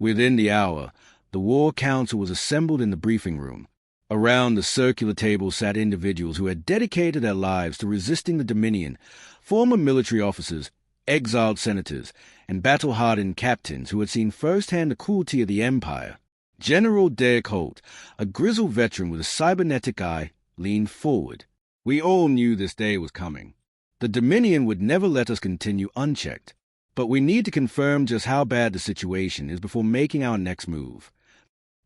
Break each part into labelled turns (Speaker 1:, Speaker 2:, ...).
Speaker 1: Within the hour, the War Council was assembled in the briefing room. Around the circular table sat individuals who had dedicated their lives to resisting the Dominion, former military officers, exiled senators, and battle-hardened captains who had seen firsthand the cruelty of the Empire. General Derek Holt, a grizzled veteran with a cybernetic eye, leaned forward. We all knew this day was coming. The Dominion would never let us continue unchecked, but we need to confirm just how bad the situation is before making our next move.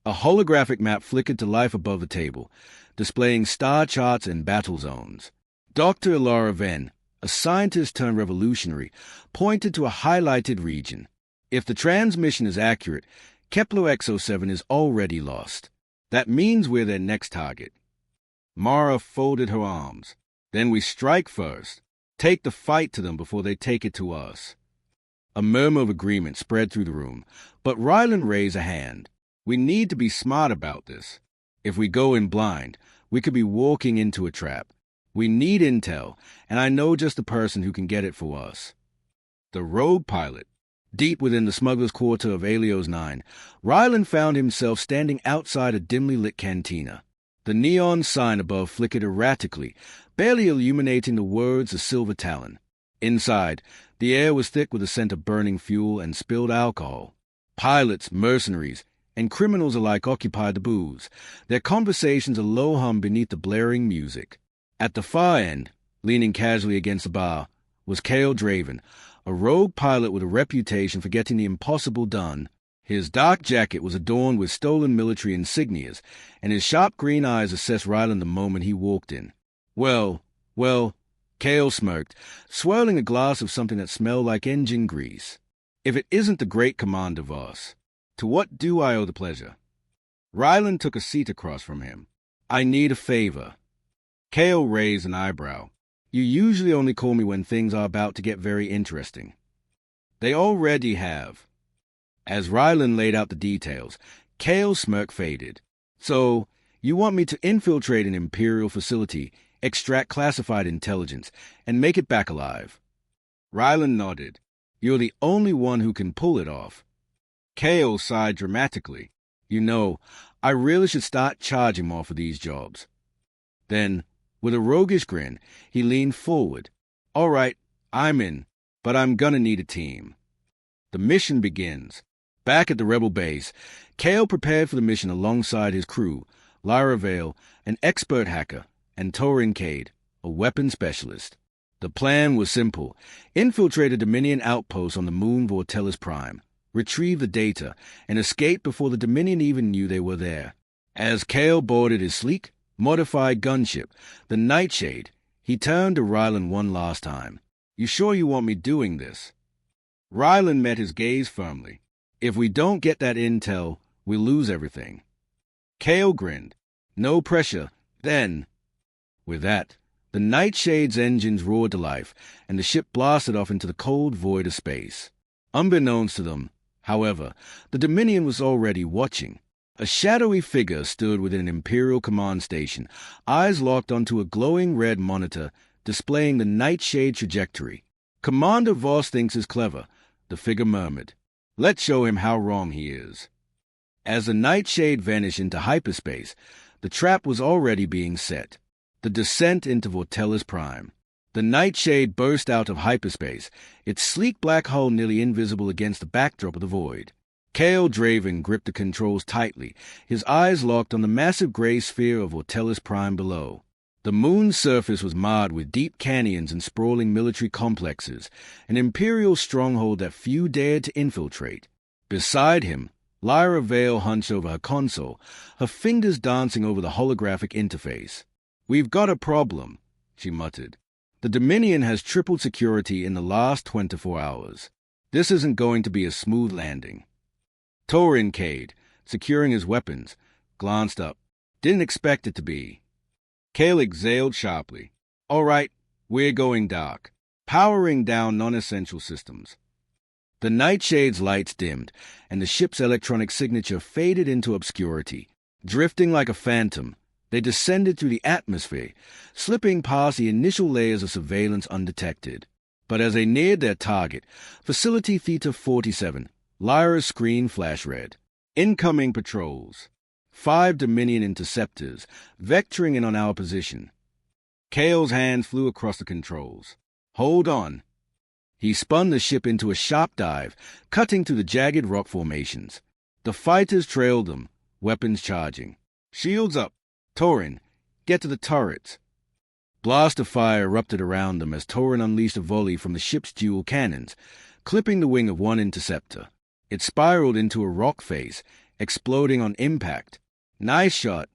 Speaker 1: A holographic map flickered to life above the table, displaying star charts and battle zones. Dr. Ilara Venn, a scientist-turned-revolutionary, pointed to a highlighted region. If the transmission is accurate, Kepler Exo-7 is already lost. That means we're their next target. Mara folded her arms. Then we strike first. Take the fight to them before they take it to us. A murmur of agreement spread through the room, but Ryland raised a hand. We need to be smart about this. If we go in blind, we could be walking into a trap. We need intel, and I know just the person who can get it for us. The rogue pilot. Deep within the smuggler's quarter of Alios 9, Ryland found himself standing outside a dimly lit cantina. The neon sign above flickered erratically, barely illuminating the words of Silver Talon. Inside, the air was thick with the scent of burning fuel and spilled alcohol. Pilots, mercenaries, and criminals alike occupied the booths, their conversations a low hum beneath the blaring music. At the far end, leaning casually against the bar, was Cale Draven, a rogue pilot with a reputation for getting the impossible done. His dark jacket was adorned with stolen military insignias, and his sharp green eyes assessed Ryland the moment he walked in. Well, Cale smirked, swirling a glass of something that smelled like engine grease. If it isn't the great Commander Voss, to what do I owe the pleasure? Ryland took a seat across from him. I need a favor. Cale raised an eyebrow. You usually only call me when things are about to get very interesting. They already have. As Ryland laid out the details, Cale's smirk faded. So, you want me to infiltrate an Imperial facility, extract classified intelligence, and make it back alive? Ryland nodded. You're the only one who can pull it off. Cale sighed dramatically. You know, I really should start charging more for these jobs. Then, with a roguish grin, he leaned forward. All right, I'm in, but I'm gonna need a team. The mission begins. Back at the rebel base, Cale prepared for the mission alongside his crew, Lyra Vale, an expert hacker, and Torin Cade, a weapons specialist. The plan was simple. Infiltrate a Dominion outpost on the moon Vortelis Prime, retrieve the data, and escape before the Dominion even knew they were there. As Cale boarded his sleek, modified gunship, the Nightshade, he turned to Ryland one last time. You sure you want me doing this? Ryland met his gaze firmly. If we don't get that intel, we lose everything. Cale grinned. No pressure, then. With that, the Nightshade's engines roared to life, and the ship blasted off into the cold void of space. Unbeknownst to them, however, the Dominion was already watching. A shadowy figure stood within an Imperial command station, eyes locked onto a glowing red monitor displaying the Nightshade trajectory. Commander Voss thinks is clever, the figure murmured. Let's show him how wrong he is. As the Nightshade vanished into hyperspace, the trap was already being set. The descent into Vortelis Prime. The Nightshade burst out of hyperspace, its sleek black hull nearly invisible against the backdrop of the void. Cale Draven gripped the controls tightly, his eyes locked on the massive gray sphere of Vortelis Prime below. The moon's surface was marred with deep canyons and sprawling military complexes, an Imperial stronghold that few dared to infiltrate. Beside him, Lyra Vale hunched over her console, her fingers dancing over the holographic interface. We've got a problem, she muttered. The Dominion has tripled security in the last 24 hours. This isn't going to be a smooth landing. Torin Cade, securing his weapons, glanced up. Didn't expect it to be. Cale exhaled sharply. All right, we're going dark. Powering down non-essential systems. The Nightshade's lights dimmed, and the ship's electronic signature faded into obscurity. Drifting like a phantom, they descended through the atmosphere, slipping past the initial layers of surveillance undetected. But as they neared their target, Facility Theta 47, Lyra's screen flashed red. Incoming patrols. 5 Dominion interceptors, vectoring in on our position. Kale's hand flew across the controls. Hold on. He spun the ship into a sharp dive, cutting through the jagged rock formations. The fighters trailed them, weapons charging. Shields up. Torin, get to the turrets. Blast of fire erupted around them as Torin unleashed a volley from the ship's dual cannons, clipping the wing of one interceptor. It spiraled into a rock face, exploding on impact. Nice shot.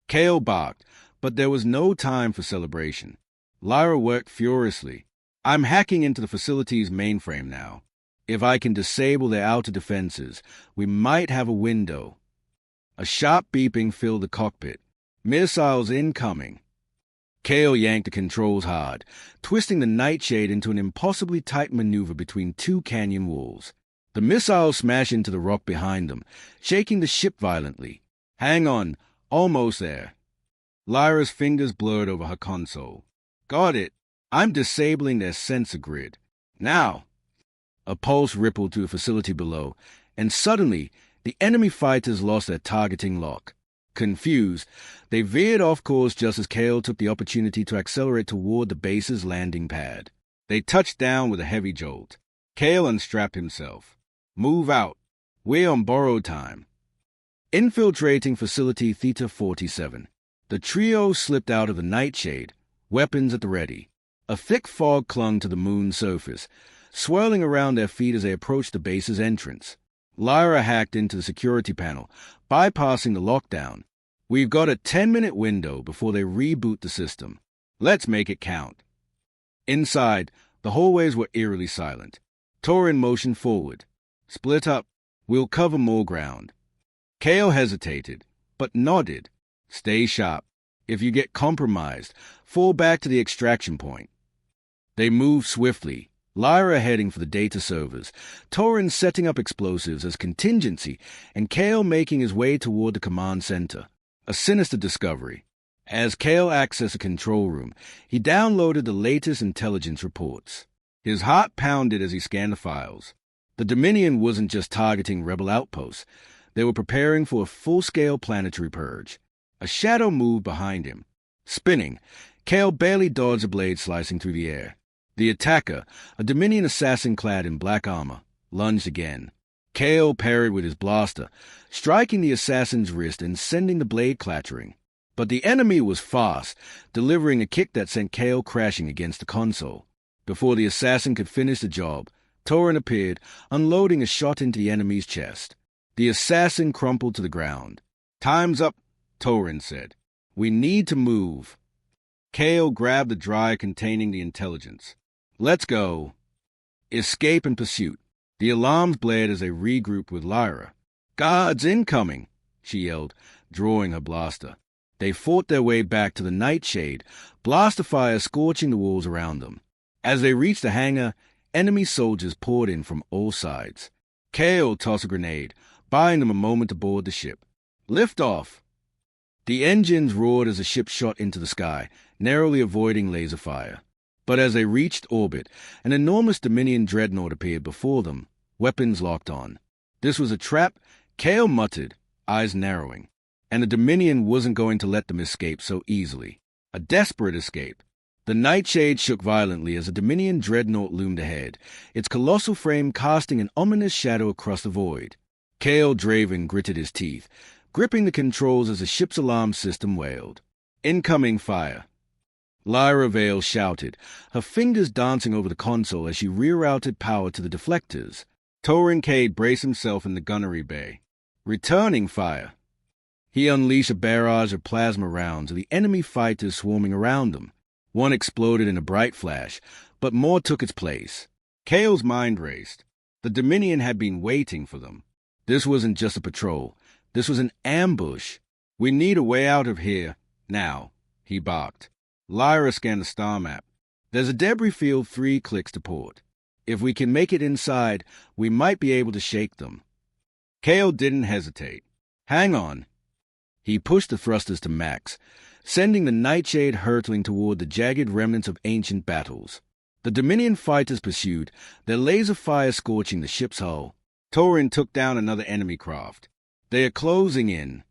Speaker 1: Kale barked, but there was no time for celebration. Lyra worked furiously. I'm hacking into the facility's mainframe now. If I can disable their outer defenses, we might have a window. A sharp beeping filled the cockpit. Missiles incoming. Kale yanked the controls hard, twisting the nightshade into an impossibly tight maneuver between 2 canyon walls. The missiles smashed into the rock behind them, shaking the ship violently. Hang on, almost there. Lyra's fingers blurred over her console. Got it. I'm disabling their sensor grid. Now! A pulse rippled through the facility below, and suddenly the enemy fighters lost their targeting lock. Confused, they veered off course just as Kale took the opportunity to accelerate toward the base's landing pad. They touched down with a heavy jolt. Kale unstrapped himself. Move out. We're on borrowed time. Infiltrating Facility Theta 47. The trio slipped out of the nightshade, weapons at the ready. A thick fog clung to the moon's surface, swirling around their feet as they approached the base's entrance. Lyra hacked into the security panel, bypassing the lockdown. We've got a 10-minute window before they reboot the system. Let's make it count. Inside, the hallways were eerily silent. Torin motioned forward. Split up. We'll cover more ground. Kale hesitated, but nodded. Stay sharp. If you get compromised, fall back to the extraction point. They moved swiftly, Lyra heading for the data servers, Torin setting up explosives as contingency, and Kale making his way toward the command center. A sinister discovery. As Kale accessed the control room, he downloaded the latest intelligence reports. His heart pounded as he scanned the files. The Dominion wasn't just targeting rebel outposts. They were preparing for a full-scale planetary purge. A shadow moved behind him. Spinning, Kale barely dodged a blade slicing through the air. The attacker, a Dominion assassin clad in black armor, lunged again. Kale parried with his blaster, striking the assassin's wrist and sending the blade clattering. But the enemy was fast, delivering a kick that sent Kale crashing against the console. Before the assassin could finish the job, Torin appeared, unloading a shot into the enemy's chest. The assassin crumpled to the ground. Time's up, Torin said. We need to move. Kale grabbed the drive containing the intelligence. Let's go. Escape and pursuit. The alarms blared as they regrouped with Lyra. Guards incoming, she yelled, drawing her blaster. They fought their way back to the nightshade, blaster fire scorching the walls around them. As they reached the hangar, enemy soldiers poured in from all sides. Kale tossed a grenade, buying them a moment to board the ship. Lift off. The engines roared as the ship shot into the sky, narrowly avoiding laser fire. But as they reached orbit, an enormous Dominion dreadnought appeared before them, weapons locked on. This was a trap, Kale muttered, eyes narrowing. And the Dominion wasn't going to let them escape so easily. A desperate escape. The nightshade shook violently as a Dominion dreadnought loomed ahead, its colossal frame casting an ominous shadow across the void. Kale Draven gritted his teeth, gripping the controls as the ship's alarm system wailed. Incoming fire. Lyra Vale shouted, her fingers dancing over the console as she rerouted power to the deflectors. Torin Cade braced himself in the gunnery bay. Returning fire. He unleashed a barrage of plasma rounds of the enemy fighters swarming around them. One exploded in a bright flash, but more took its place. Kale's mind raced. The Dominion had been waiting for them. This wasn't just a patrol. This was an ambush. We need a way out of here, now, he barked. Lyra scanned the star map. There's a debris field 3 clicks to port. If we can make it inside, we might be able to shake them. Kale didn't hesitate. Hang on. He pushed the thrusters to max, sending the nightshade hurtling toward the jagged remnants of ancient battles. The Dominion fighters pursued, their laser fire scorching the ship's hull. Torin took down another enemy craft. They are closing in.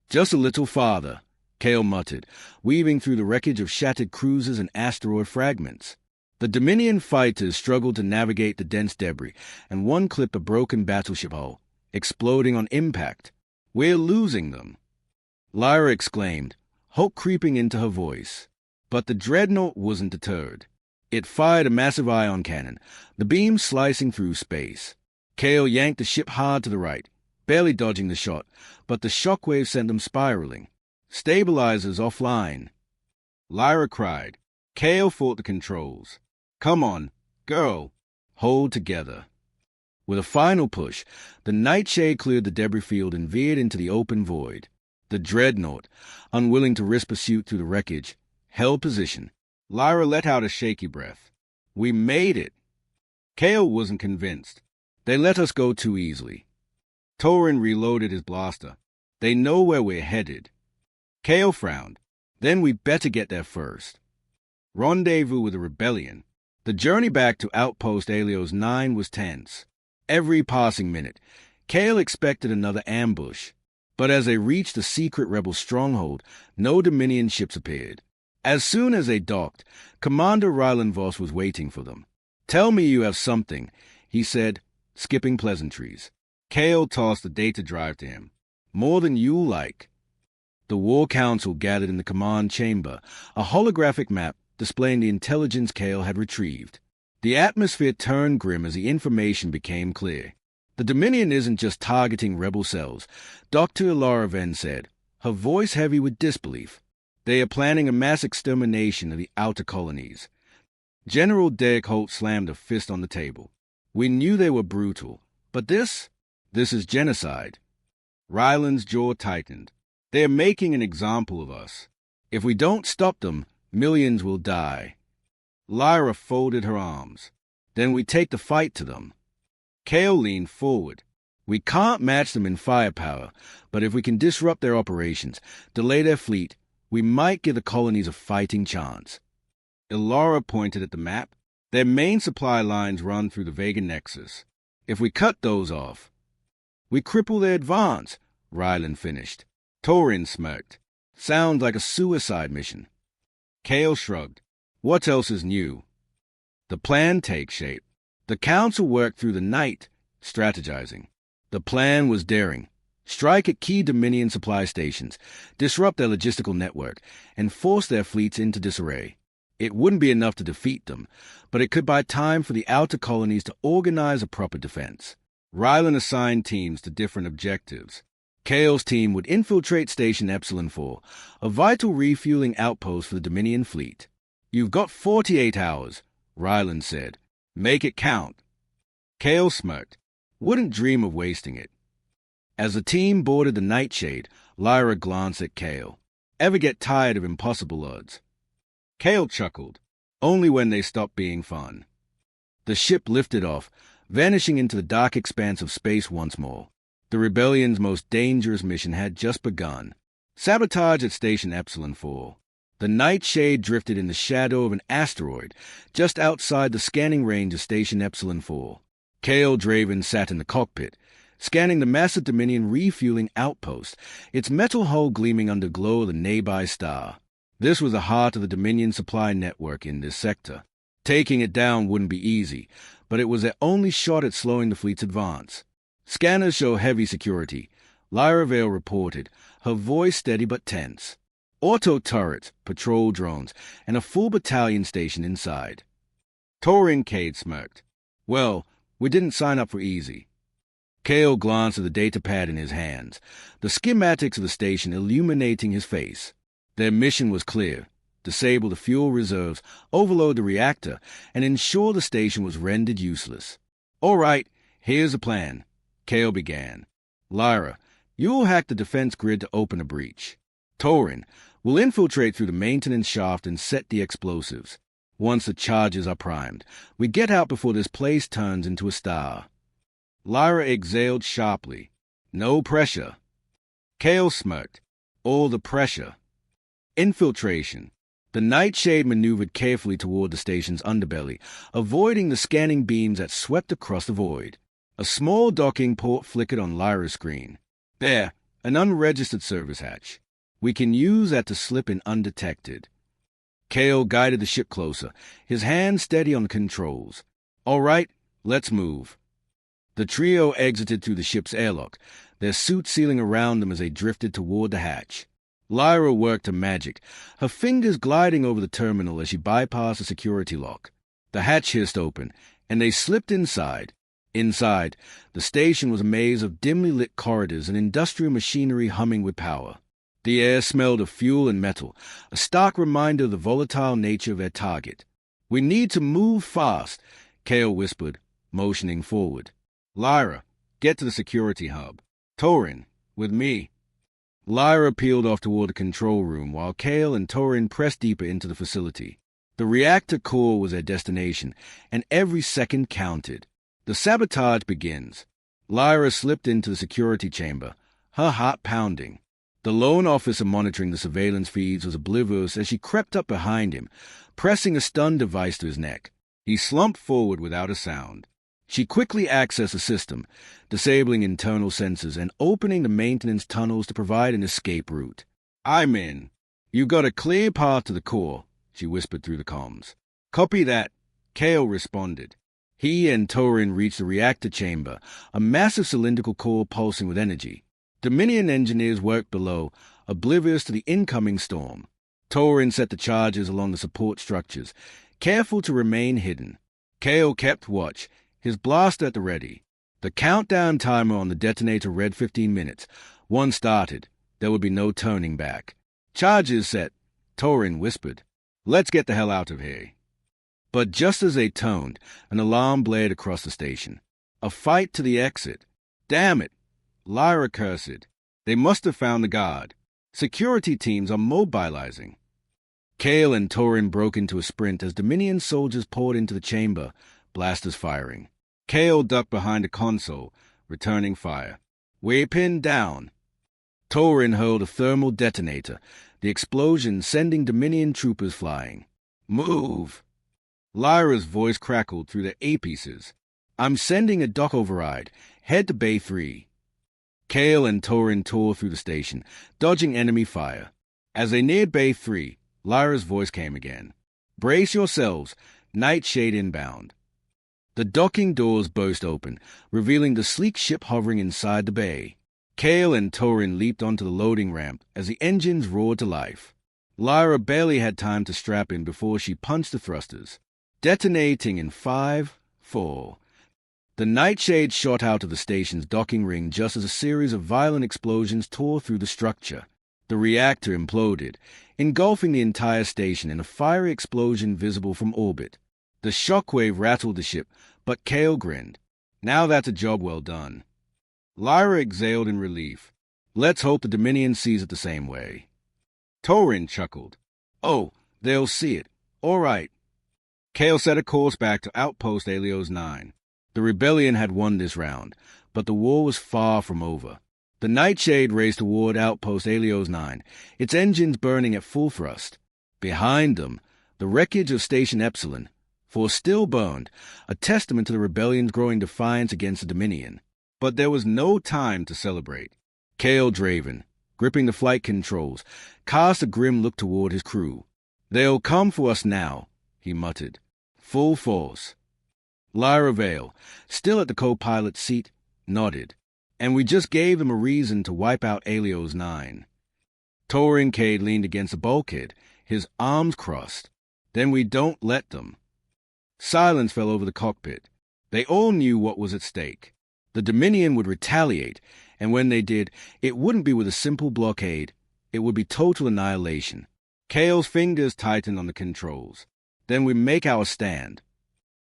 Speaker 1: Just a little farther, Kale muttered, weaving through the wreckage of shattered cruisers and asteroid fragments. The Dominion fighters struggled to navigate the dense debris, and one clipped a broken battleship hull, exploding on impact. "We're losing them," Lyra exclaimed, hope creeping into her voice. But the dreadnought wasn't deterred. It fired a massive ion cannon, the beam slicing through space. Kale yanked the ship hard to the right, barely dodging the shot, but the shockwave sent them spiraling. "Stabilizers offline," Lyra cried. Kale fought the controls. "Come on, girl. Hold together." With a final push, the Nightshade cleared the debris field and veered into the open void. The dreadnought, unwilling to risk pursuit through the wreckage, held position. Lyra let out a shaky breath. "We made it." Kale wasn't convinced. "They let us go too easily." Torin reloaded his blaster. "They know where we're headed." Kale frowned. "Then we better get there first." Rendezvous with the rebellion. The journey back to Outpost Alios 9 was tense. Every passing minute, Kale expected another ambush. But as they reached the secret rebel stronghold, no Dominion ships appeared. As soon as they docked, Commander Ryland Voss was waiting for them. "Tell me you have something," he said, skipping pleasantries. Kale tossed the data drive to him. "More than you like." The War Council gathered in the command chamber, a holographic map displaying the intelligence Kale had retrieved. The atmosphere turned grim as the information became clear. "The Dominion isn't just targeting rebel cells," Dr. Ilara Venn said, her voice heavy with disbelief. "They are planning a mass extermination of the outer colonies." General Derek Holt slammed a fist on the table. "We knew they were brutal, but this is genocide." Ryland's jaw tightened. "They are making an example of us. If we don't stop them, millions will die." Lyra folded her arms. "Then we take the fight to them." Kale leaned forward. "We can't match them in firepower, but if we can disrupt their operations, delay their fleet, we might give the colonies a fighting chance." Ilara pointed at the map. "Their main supply lines run through the Vega Nexus. If we cut those off, we cripple their advance," Ryland finished. Torin smirked. "Sounds like a suicide mission." Kale shrugged. "What else is new?" The plan takes shape. The Council worked through the night, strategizing. The plan was daring. Strike at key Dominion supply stations, disrupt their logistical network, and force their fleets into disarray. It wouldn't be enough to defeat them, but it could buy time for the outer colonies to organize a proper defense. Ryland assigned teams to different objectives. Kale's team would infiltrate Station Epsilon 4, a vital refueling outpost for the Dominion fleet. "You've got 48 hours, Ryland said. "Make it count." Kale smirked. "Wouldn't dream of wasting it." As the team boarded the Nightshade, Lyra glanced at Kale. "Ever get tired of impossible odds?" Kale chuckled. "Only when they stop being fun." The ship lifted off, vanishing into the dark expanse of space once more. The rebellion's most dangerous mission had just begun. Sabotage at Station Epsilon 4. The Nightshade drifted in the shadow of an asteroid just outside the scanning range of Station Epsilon 4. Kale Draven sat in the cockpit, scanning the massive Dominion refueling outpost, its metal hull gleaming under glow of the nearby star. This was the heart of the Dominion supply network in this sector. Taking it down wouldn't be easy, but it was their only shot at slowing the fleet's advance. "Scanners show heavy security," Lyra Vale reported, her voice steady but tense. "Auto turrets, patrol drones, and a full battalion stationed inside." Torin Cade smirked. "Well, we didn't sign up for easy." Kale glanced at the data pad in his hands, the schematics of the station illuminating his face. Their mission was clear: disable the fuel reserves, overload the reactor, and ensure the station was rendered useless. "All right, here's the plan," Kale began. "Lyra, you'll hack the defense grid to open a breach. Torin, we'll infiltrate through the maintenance shaft and set the explosives. Once the charges are primed, we get out before this place turns into a star." Lyra exhaled sharply. "No pressure." Kale smirked. "All the pressure." Infiltration. The Nightshade maneuvered carefully toward the station's underbelly, avoiding the scanning beams that swept across the void. A small docking port flickered on Lyra's screen. There, an unregistered service hatch. We can use that to slip in undetected. Kale guided the ship closer, his hand steady on the controls. All right, let's move. The trio exited through the ship's airlock, their suits sealing around them as they drifted toward the hatch. Lyra worked her magic, her fingers gliding over the terminal as she bypassed the security lock. The hatch hissed open, and they slipped inside. Inside, the station was a maze of dimly lit corridors and industrial machinery humming with power. The air smelled of fuel and metal, a stark reminder of the volatile nature of their target. "We need to move fast," Kale whispered, motioning forward. "Lyra, get to the security hub. Torin, with me." Lyra peeled off toward the control room while Kale and Torin pressed deeper into the facility. The reactor core was their destination, and every second counted. The sabotage begins. Lyra slipped into the security chamber, her heart pounding. The lone officer monitoring the surveillance feeds was oblivious as she crept up behind him, pressing a stun device to his neck. He slumped forward without a sound. She quickly accessed the system, disabling internal sensors and opening the maintenance tunnels to provide an escape route. "I'm in. You've got a clear path to the core," she whispered through the comms. "Copy that," Kale responded. He and Torin reached the reactor chamber, a massive cylindrical core pulsing with energy. Dominion engineers worked below, oblivious to the incoming storm. Torin set the charges along the support structures, careful to remain hidden. Kale kept watch, his blaster at the ready. The countdown timer on the detonator read 15 minutes. One started. There would be no turning back. "Charges set," Torin whispered. "Let's get the hell out of here." But just as they toned, an alarm blared across the station. A fight to the exit. "Damn it!" Lyra cursed. "They must have found the guard. Security teams are mobilizing." Kale and Torin broke into a sprint as Dominion soldiers poured into the chamber, blasters firing. Kale ducked behind a console, returning fire. "We're pinned down." Torin hurled a thermal detonator, the explosion sending Dominion troopers flying. "Move!" Lyra's voice crackled through their A-pieces. "I'm sending a dock override. Head to Bay 3. Kale and Torin tore through the station, dodging enemy fire. As they neared Bay 3, Lyra's voice came again. "Brace yourselves. Nightshade inbound." The docking doors burst open, revealing the sleek ship hovering inside the bay. Kale and Torin leaped onto the loading ramp as the engines roared to life. Lyra barely had time to strap in before she punched the thrusters. Detonating in 5, 4. The Nightshade shot out of the station's docking ring just as a series of violent explosions tore through the structure. The reactor imploded, engulfing the entire station in a fiery explosion visible from orbit. The shockwave rattled the ship, but Kale grinned. "Now that's a job well done." Lyra exhaled in relief. "Let's hope the Dominion sees it the same way." Torin chuckled. "Oh, they'll see it. All right." Kale set a course back to Outpost Helios 9. The rebellion had won this round, but the war was far from over. The Nightshade raced toward Outpost Helios 9, its engines burning at full thrust. Behind them, the wreckage of Station Epsilon, for still burned, a testament to the rebellion's growing defiance against the Dominion. But there was no time to celebrate. Kale Draven, gripping the flight controls, cast a grim look toward his crew. "They'll come for us now," he muttered. "Full force." Lyra Vale, still at the co-pilot's seat, nodded. "And we just gave them a reason to wipe out Helios 9. Torin Cade leaned against a bulkhead, his arms crossed. "Then we don't let them." Silence fell over the cockpit. They all knew what was at stake. The Dominion would retaliate, and when they did, it wouldn't be with a simple blockade. It would be total annihilation. Kale's fingers tightened on the controls. "Then we make our stand."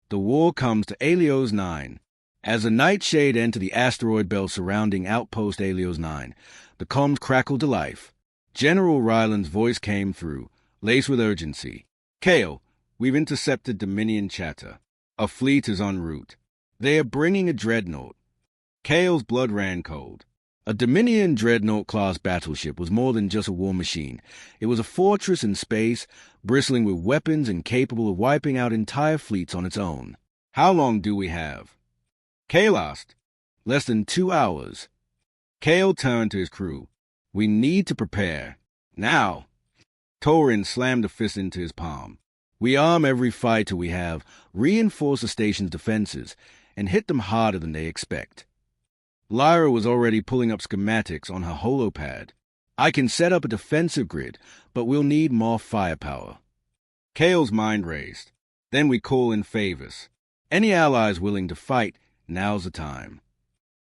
Speaker 1: The war comes to Helios 9. As the Nightshade entered the asteroid belt surrounding Outpost Helios 9, the comms crackled to life. General Ryland's voice came through, laced with urgency. "Kale, we've intercepted Dominion chatter. A fleet is en route. They are bringing a dreadnought." Kale's blood ran cold. A Dominion dreadnought-class battleship was more than just a war machine. It was a fortress in space, bristling with weapons and capable of wiping out entire fleets on its own. "How long do we have?" Kale asked. Less than 2 hours. Kale turned to his crew. We need to prepare. Now. Torin slammed a fist into his palm. We arm every fighter we have, reinforce the station's defenses, and hit them harder than they expect. Lyra was already pulling up schematics on her holopad. I can set up a defensive grid, but we'll need more firepower. Kale's mind raced. Then we call in favors. Any allies willing to fight, now's the time.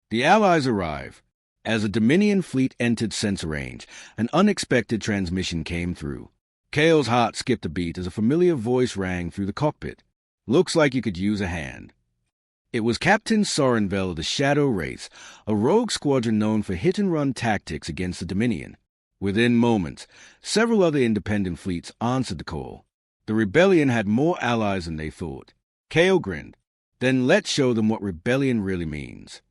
Speaker 1: The allies arrive. As a Dominion fleet entered sensor range, an unexpected transmission came through. Kale's heart skipped a beat as a familiar voice rang through the cockpit. Looks like you could use a hand. It was Captain Sorenvel of the Shadow Race, a rogue squadron known for hit-and-run tactics against the Dominion. Within moments, several other independent fleets answered the call. The rebellion had more allies than they thought. Kale grinned. Then let's show them what rebellion really means.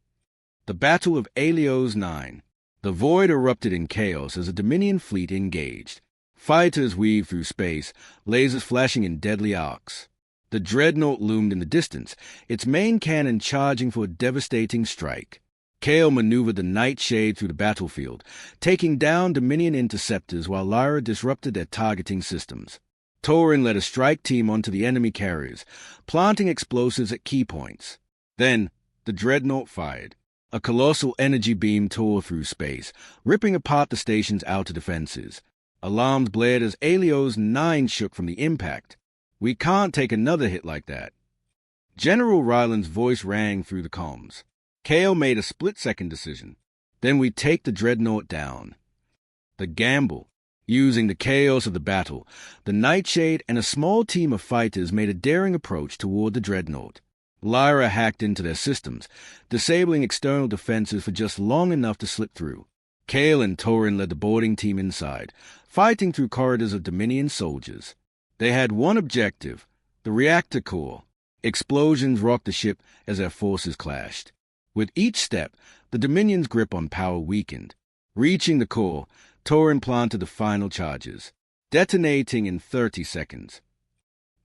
Speaker 1: The Battle of Helios 9. The void erupted in chaos as a Dominion fleet engaged. Fighters weaved through space, lasers flashing in deadly arcs. The dreadnought loomed in the distance, its main cannon charging for a devastating strike. Kale maneuvered the Nightshade through the battlefield, taking down Dominion interceptors while Lyra disrupted their targeting systems. Torin led a strike team onto the enemy carriers, planting explosives at key points. Then, the dreadnought fired. A colossal energy beam tore through space, ripping apart the station's outer defenses. Alarms blared as Helios 9 shook from the impact. We can't take another hit like that. General Ryland's voice rang through the comms. Kale made a split-second decision. Then we take the dreadnought down. The gamble. Using the chaos of the battle, the Nightshade and a small team of fighters made a daring approach toward the dreadnought. Lyra hacked into their systems, disabling external defenses for just long enough to slip through. Kale and Torin led the boarding team inside, fighting through corridors of Dominion soldiers. They had one objective, the reactor core. Explosions rocked the ship as their forces clashed. With each step, the Dominion's grip on power weakened. Reaching the core, Torin planted the final charges, detonating in 30 seconds.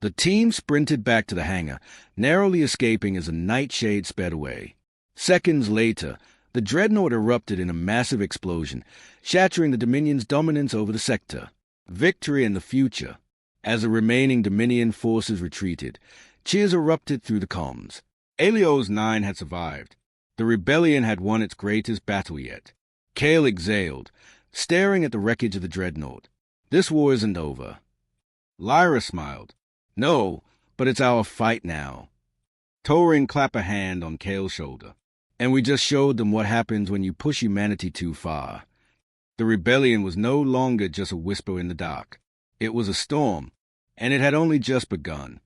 Speaker 1: The team sprinted back to the hangar, narrowly escaping as the Nightshade sped away. Seconds later, the dreadnought erupted in a massive explosion, shattering the Dominion's dominance over the sector. Victory in the future. As the remaining Dominion forces retreated, cheers erupted through the comms. Helios 9 had survived. The rebellion had won its greatest battle yet. Kale exhaled, staring at the wreckage of the dreadnought. This war isn't over. Lyra smiled. No, but it's our fight now. Torin clapped a hand on Kale's shoulder. And we just showed them what happens when you push humanity too far. The rebellion was no longer just a whisper in the dark. It was a storm, and it had only just begun.